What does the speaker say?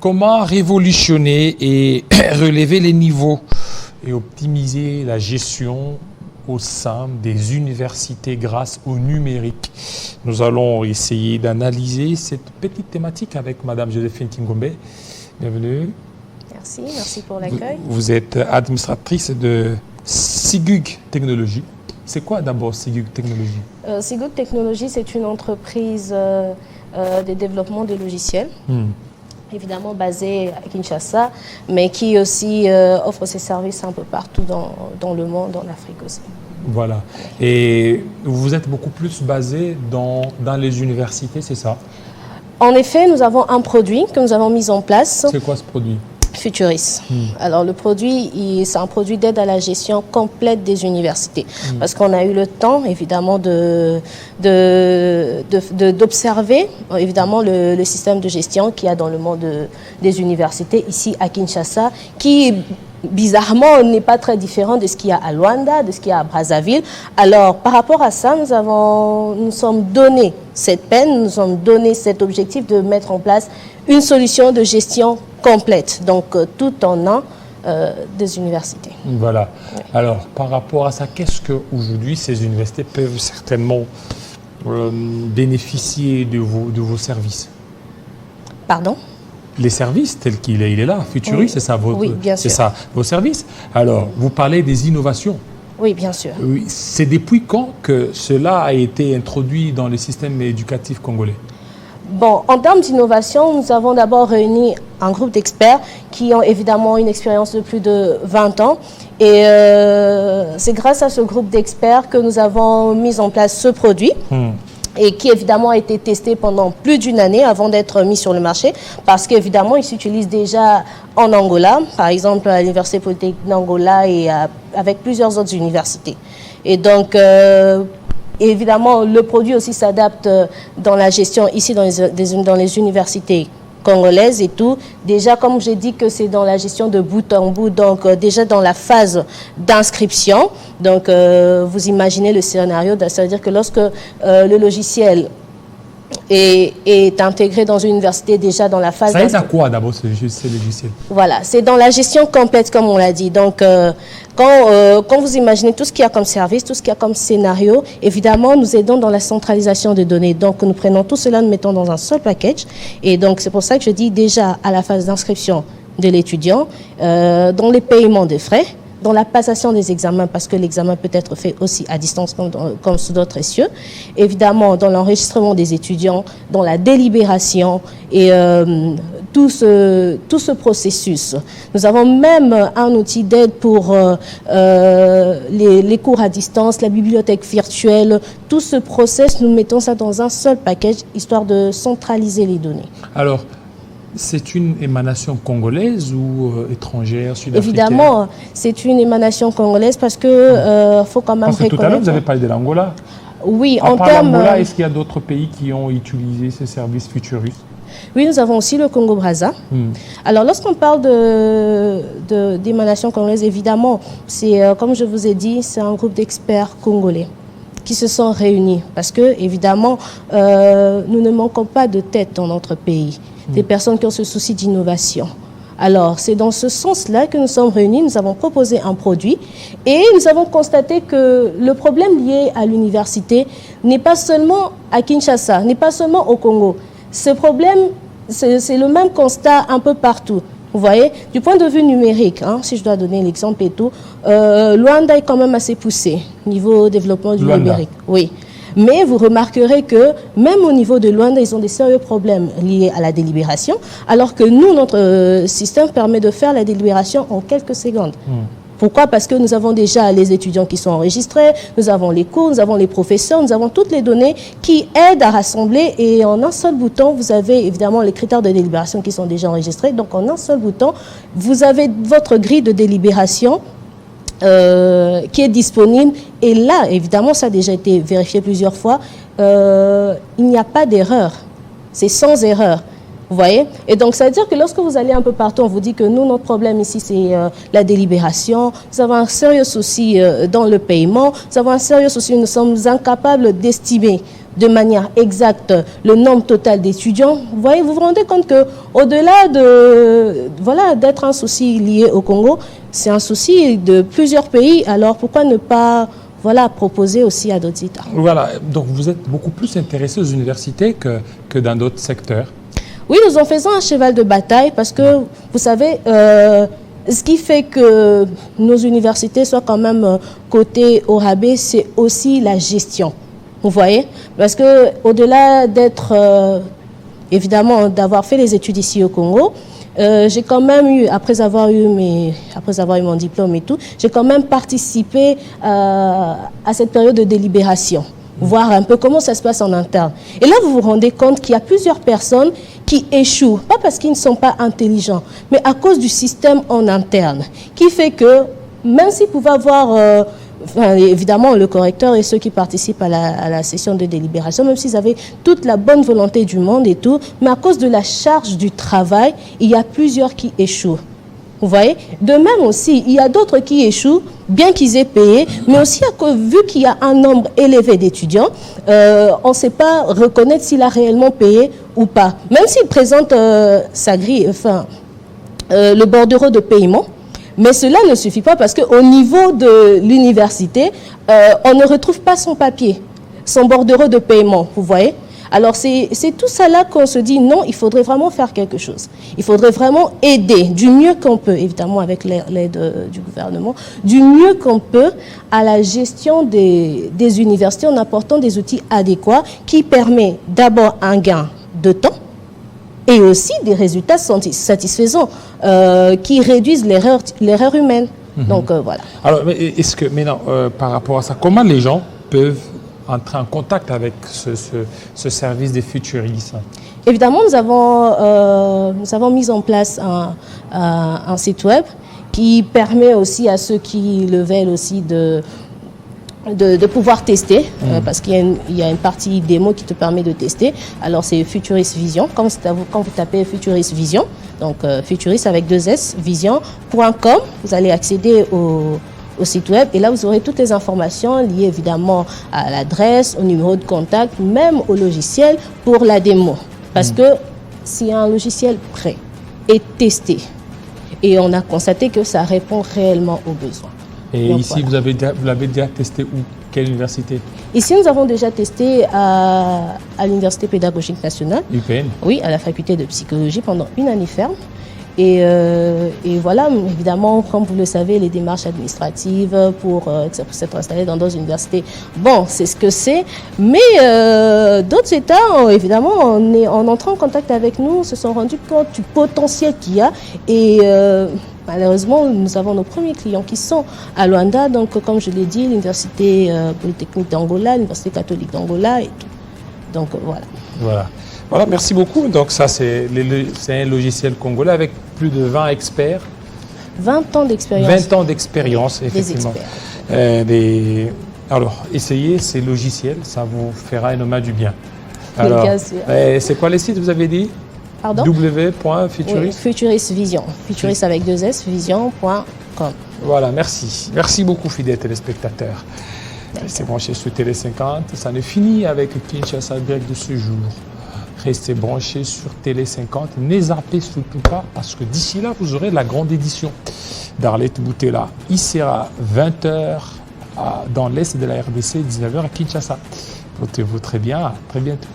comment révolutionner et relever les niveaux et optimiser la gestion au sein des universités grâce au numérique? Nous allons essayer d'analyser cette petite thématique avec Madame Joséphine Tingombe. Bienvenue. Merci pour l'accueil. Vous êtes administratrice de Sigug Technologies. C'est quoi d'abord Sigug Technologies? Sigug Technologies, c'est une entreprise de développement de logiciels. Évidemment basée à Kinshasa, mais qui aussi offre ses services un peu partout dans le monde, en Afrique aussi. Voilà. Et vous êtes beaucoup plus basé dans les universités, c'est ça? En effet, nous avons un produit que nous avons mis en place. C'est quoi ce produit? Futuris. Alors le produit, c'est un produit d'aide à la gestion complète des universités. Parce qu'on a eu le temps, évidemment, d'observer évidemment le système de gestion qu'il y a dans le monde des universités ici à Kinshasa, qui bizarrement n'est pas très différent de ce qu'il y a à Luanda, de ce qu'il y a à Brazzaville. Alors par rapport à ça, nous sommes donné cette peine, nous sommes donné cet objectif de mettre en place une solution de gestion complète, donc tout en un des universités. Voilà. Alors, par rapport à ça, qu'est-ce qu'aujourd'hui ces universités peuvent certainement bénéficier de vos services? Pardon? Les services tels qu'il est, il est là, Futuris, oui. C'est ça, c'est ça, vos services. Alors, vous parlez des innovations. Oui, bien sûr. Oui, c'est depuis quand que cela a été introduit dans le système éducatif congolais? Bon, en termes d'innovation, nous avons d'abord réuni un groupe d'experts qui ont évidemment une expérience de plus de 20 ans. Et c'est grâce à ce groupe d'experts que nous avons mis en place ce produit. Et qui évidemment a été testé pendant plus d'une année avant d'être mis sur le marché, parce qu'évidemment il s'utilise déjà en Angola, par exemple à l'Université Polytechnique d'Angola et avec plusieurs autres universités. Et donc évidemment le produit aussi s'adapte dans la gestion ici dans les universités congolaises et tout. Déjà, comme j'ai dit que c'est dans la gestion de bout en bout, donc déjà dans la phase d'inscription. Donc, vous imaginez le scénario, c'est-à-dire que lorsque le logiciel est intégré dans une université déjà dans la phase... Ça aide à quoi d'abord ce logiciel? Voilà, c'est dans la gestion complète comme on l'a dit. Donc, quand vous imaginez tout ce qu'il y a comme service, tout ce qu'il y a comme scénario, évidemment, nous aidons dans la centralisation des données. Donc, nous prenons tout cela, nous mettons dans un seul package. Et donc, c'est pour ça que je dis déjà à la phase d'inscription de l'étudiant, dans les paiements des frais, dans la passation des examens, parce que l'examen peut être fait aussi à distance comme sous d'autres cieux. Évidemment, dans l'enregistrement des étudiants, dans la délibération et tout ce processus. Nous avons même un outil d'aide pour les cours à distance, la bibliothèque virtuelle. Tout ce process, nous mettons ça dans un seul package, histoire de centraliser les données. Alors, c'est une émanation congolaise ou étrangère, sud-africaine? Évidemment, c'est une émanation congolaise parce que faut quand même reconnaître... Tout à l'heure, vous avez parlé de l'Angola. Oui, en termes... l'Angola, est-ce qu'il y a d'autres pays qui ont utilisé ce service Futuris? Oui, nous avons aussi le Congo-Brazza. Alors, lorsqu'on parle d'émanation congolaise, évidemment, c'est, comme je vous ai dit, c'est un groupe d'experts congolais qui se sont réunis parce que, évidemment, nous ne manquons pas de tête dans notre pays. Des personnes qui ont ce souci d'innovation. Alors, c'est dans ce sens-là que nous sommes réunis, nous avons proposé un produit et nous avons constaté que le problème lié à l'université n'est pas seulement à Kinshasa, n'est pas seulement au Congo. Ce problème, c'est le même constat un peu partout. Vous voyez, du point de vue numérique, hein, si je dois donner l'exemple et tout, Luanda est quand même assez poussé niveau développement du numérique. Oui. Mais vous remarquerez que même au niveau de Luanda, ils ont des sérieux problèmes liés à la délibération, alors que nous, notre système permet de faire la délibération en quelques secondes. Pourquoi? Parce que nous avons déjà les étudiants qui sont enregistrés, nous avons les cours, nous avons les professeurs, nous avons toutes les données qui aident à rassembler et en un seul bouton, vous avez évidemment les critères de délibération qui sont déjà enregistrés. Donc en un seul bouton, vous avez votre grille de délibération qui est disponible et là, évidemment, ça a déjà été vérifié plusieurs fois, il n'y a pas d'erreur, c'est sans erreur. Vous voyez? Et donc, ça veut dire que lorsque vous allez un peu partout, on vous dit que nous, notre problème ici, c'est la délibération. Nous avons un sérieux souci dans le paiement. Nous avons un sérieux souci. Nous sommes incapables d'estimer de manière exacte le nombre total d'étudiants, vous vous rendez compte qu'au-delà d'être un souci lié au Congo, c'est un souci de plusieurs pays. Alors pourquoi ne pas proposer aussi à d'autres États? Voilà, donc vous êtes beaucoup plus intéressé aux universités que dans d'autres secteurs. Oui, nous en faisons un cheval de bataille parce que, vous savez, ce qui fait que nos universités soient quand même cotées au rabais, c'est aussi la gestion. Vous voyez? Parce que au-delà d'être, évidemment, d'avoir fait les études ici au Congo, j'ai quand même eu, après avoir eu mon diplôme et tout, j'ai quand même participé à cette période de délibération, voir un peu comment ça se passe en interne. Et là, vous vous rendez compte qu'il y a plusieurs personnes qui échouent, pas parce qu'ils ne sont pas intelligents, mais à cause du système en interne, qui fait que, même s'ils pouvaient avoir... évidemment, le correcteur et ceux qui participent à la session de délibération, même s'ils avaient toute la bonne volonté du monde et tout, mais à cause de la charge du travail, il y a plusieurs qui échouent. Vous voyez? De même aussi, il y a d'autres qui échouent, bien qu'ils aient payé, mais aussi vu qu'il y a un nombre élevé d'étudiants, on ne sait pas reconnaître s'il a réellement payé ou pas. Même s'il présente sa grille, le bordereau de paiement. Mais cela ne suffit pas parce qu'au niveau de l'université, on ne retrouve pas son papier, son bordereau de paiement, vous voyez. Alors c'est tout ça là qu'on se dit non, il faudrait vraiment faire quelque chose. Il faudrait vraiment aider du mieux qu'on peut, évidemment avec l'aide du gouvernement, du mieux qu'on peut à la gestion des universités en apportant des outils adéquats qui permettent d'abord un gain de temps, et aussi des résultats satisfaisants qui réduisent l'erreur humaine. Donc voilà. Alors, est-ce que maintenant, par rapport à ça, comment les gens peuvent entrer en contact avec ce service des futuristes? Évidemment, nous avons mis en place un site web qui permet aussi à ceux qui le veulent aussi de pouvoir tester, parce qu'il y a une partie démo qui te permet de tester. Alors c'est Futurist Vision, quand vous tapez Futurist Vision, donc Futurist avec 2S, vision.com, vous allez accéder au site web et là vous aurez toutes les informations liées évidemment à l'adresse, au numéro de contact, même au logiciel pour la démo. Parce que c'est un logiciel prêt et testé. Et on a constaté que ça répond réellement aux besoins. Et donc, ici, voilà. vous l'avez déjà testé où? Quelle université? Ici, nous avons déjà testé à l'Université pédagogique nationale. UPN? Oui, à la faculté de psychologie pendant une année ferme. Et voilà, évidemment, comme vous le savez, les démarches administratives pour s'être installé dans d'autres universités, bon, c'est ce que c'est. Mais d'autres États, évidemment, en entrant en contact avec nous, se sont rendus compte du potentiel qu'il y a. Et malheureusement, nous avons nos premiers clients qui sont à Luanda. Donc, comme je l'ai dit, l'Université polytechnique d'Angola, l'Université catholique d'Angola et tout. Donc, voilà. Voilà, merci beaucoup. Donc ça, c'est un logiciel congolais avec plus de 20 experts. 20 ans d'expérience. 20 ans d'expérience, effectivement. Alors, essayez ces logiciels, ça vous fera énormément du bien. Alors, c'est quoi les sites, vous avez dit? Pardon? w.futurist? Oui, Futurist Vision. Futurist avec 2S, vision.com. Voilà, merci. Merci beaucoup, fidèles téléspectateurs. Restez branchés sur Télé 50. Ça ne finit avec Kinshasa Direct de ce jour. Restez branchés sur Télé 50. Ne zappez surtout pas parce que d'ici là, vous aurez la grande édition d'Arlette Boutella. Il sera 20h dans l'est de la RDC, 19h à Kinshasa. Portez-vous très bien. À très bientôt.